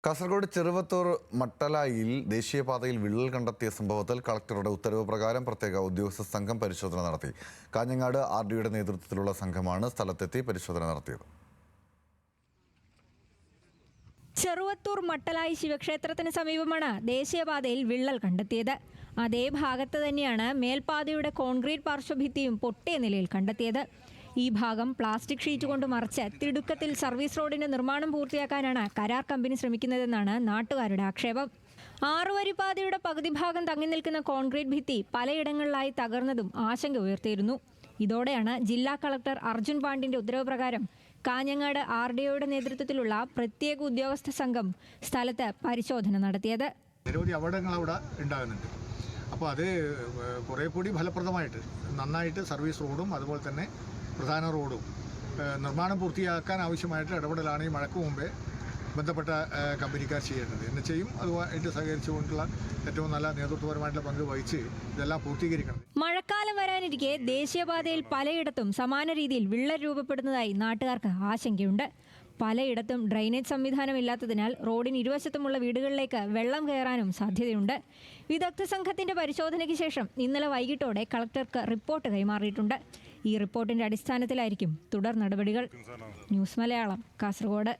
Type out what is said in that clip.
കാസർഗോഡ് ചെറുവത്തൂർ മട്ടലായിൽ ദേശീയപാതയിൽ വിള്ളൽ കണ്ടെത്തിയ സംഭവത്തിൽ കളക്ടറുടെ ഉത്തരവ് പ്രകാരം പ്രത്യേക ഉദ്യോഗസ്ഥ സംഘം പരിശോധന നടത്തി. കാഞ്ഞങ്ങാട് RDOയുടെ നേതൃത്വത്തിലുള്ള സംഘമാണ് സ്ഥലത്തെത്തി പരിശോധന നടത്തിയത്. ചെറുവത്തൂർ മട്ടലായി ശിവക്ഷേത്രത്തിന് സമീപമാണ് ദേശീയപാതയിൽ വിള്ളൽ കണ്ടെത്തിയത്. അതേ ഭാഗത്ത് തന്നെയാണ് മേൽപ്പാതയുടെ കോൺക്രീറ്റ് പാർശ്വഭിത്തിയും പൊട്ടിയ നിലയിൽ കണ്ടെത്തിയത്. ഈ ഭാഗം പ്ലാസ്റ്റിക് ഷീറ്റ് കൊണ്ട് മറച്ച് തിടുക്കത്തിൽ സർവീസ് റോഡിന്റെ നിർമ്മാണം പൂർത്തിയാക്കാനാണ് കരാർ കമ്പനി ശ്രമിക്കുന്നതെന്നാണ് നാട്ടുകാരുടെ ആക്ഷേപം. 6 വരിപ്പാതയുടെ പകുതി ഭാഗം തങ്ങി നിൽക്കുന്ന കോൺക്രീറ്റ് ഭിത്തി പലയിടങ്ങളിലായി തകർന്നതും ആശങ്ക ഉയർത്തിയിരുന്നു. ഇതോടെയാണ് ജില്ലാ കളക്ടർ അർജുൻ പാണ്ഡ്യന്റെ ഉത്തരവ് പ്രകാരം കാഞ്ഞങ്ങാട് RDOയുടെ നേതൃത്വത്തിലുള്ള പ്രത്യേക ഉദ്യോഗസ്ഥ സംഘം സ്ഥലത്ത് പരിശോധന നടത്തിയത്. നിരവധി അപകടങ്ങൾ അവിടെ ഉണ്ടാകുന്നുണ്ട്. അപ്പോൾ അത് കുറേ കൂടി ഫലപ്രദമായിട്ട് നന്നായിട്ട് സർവീസ് റോഡും അതുപോലെ തന്നെ പ്രധാന റോഡും നിർമ്മാണം പൂർത്തിയാക്കാൻ ആവശ്യമായിട്ട് ഇടപെടലാണ് ഈ മഴയ്ക്ക് മുമ്പേ ബന്ധപ്പെട്ട കമ്പനിക്കാർ ചെയ്യേണ്ടത്. എന്ന് ചെയ്യും അതുമായിട്ട് സഹകരിച്ചുകൊണ്ടുള്ള ഏറ്റവും നല്ല നേതൃത്വപരമായിട്ടുള്ള പങ്ക് വഹിച്ച് ഇതെല്ലാം പൂർത്തീകരിക്കണം. മഴക്കാലം വരാനിരിക്കെ ദേശീയപാതയിൽ പലയിടത്തും സമാന രീതിയിൽ വിള്ളൽ രൂപപ്പെടുന്നതായി നാട്ടുകാർക്ക് ആശങ്കയുണ്ട്. പലയിടത്തും ഡ്രെയിനേജ് സംവിധാനമില്ലാത്തതിനാൽ റോഡിന് ഇരുവശത്തുമുള്ള വീടുകളിലേക്ക് വെള്ളം കയറാനും സാധ്യതയുണ്ട്. വിദഗ്ധ സംഘത്തിന്റെ പരിശോധനയ്ക്ക് ശേഷം ഇന്നലെ വൈകിട്ടോടെ കളക്ടർക്ക് റിപ്പോർട്ട് കൈമാറിയിട്ടുണ്ട്. ഈ റിപ്പോർട്ടിന്റെ അടിസ്ഥാനത്തിലായിരിക്കും തുടർ നടപടികൾ. ന്യൂസ് മലയാളം, കാസർഗോഡ്.